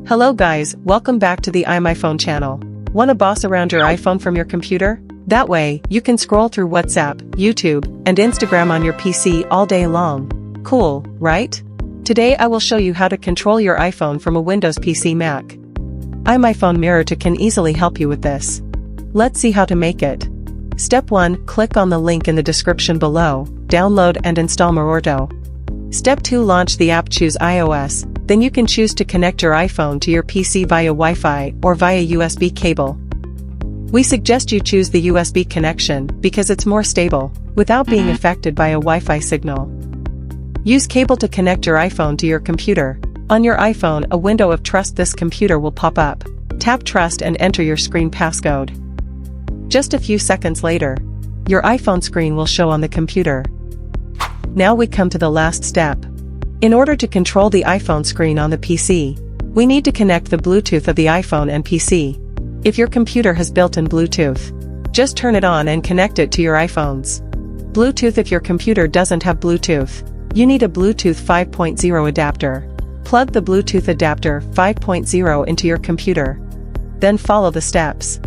Hello guys, welcome back to the iMyFone channel. Want to boss around your iPhone from your computer? That way, you can scroll through WhatsApp, YouTube, and Instagram on your PC all day long. Cool, right? Today I will show you how to control your iPhone from a Windows PC Mac. iMyFone-Your can easily help you with this. Let's see how to make it. Step 1, click on the link in the description below, download and install Mac-iOS. Step 2, launch the app, choose iOS, then you can choose to connect your iPhone to your PC via Wi-Fi or via USB cable. We suggest you choose the USB connection because it's more stable, without being affected by a Wi-Fi signal. Use cable to connect your iPhone to your computer. On your iPhone, a window of Trust This Computer will pop up. Tap Trust and enter your screen passcode. Just a few seconds later, your iPhone screen will show on the computer. Now we come to the last step. In order to control the iPhone screen on the PC, we need to connect the Bluetooth of the iPhone and PC. If your computer has built-in Bluetooth, just turn it on and connect it to your iPhone's Bluetooth. If your computer doesn't have Bluetooth, you need a Bluetooth 5.0 adapter. Plug the Bluetooth adapter 5.0 into your computer. Then follow the steps.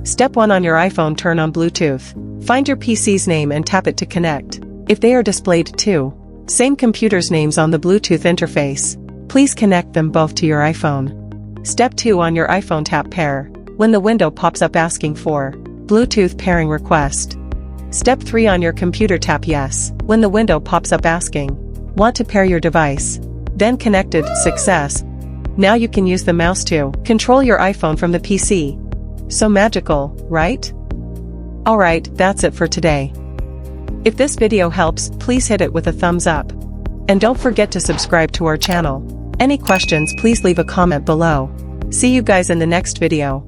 Step 1, on your iPhone, turn on Bluetooth. Find your PC's name and tap it to connect. If they are displayed too, same computer's names on the Bluetooth interface, please connect them both to your iPhone. Step 2, on your iPhone, tap Pair. When the window pops up asking for Bluetooth pairing request. Step 3, on your computer, tap Yes. When the window pops up asking, want to pair your device. Then connected, success. Now you can use the mouse to control your iPhone from the PC. So magical, right? Alright, that's it for today. If this video helps, please hit it with a thumbs up. And don't forget to subscribe to our channel. Any questions, please leave a comment below. See you guys in the next video.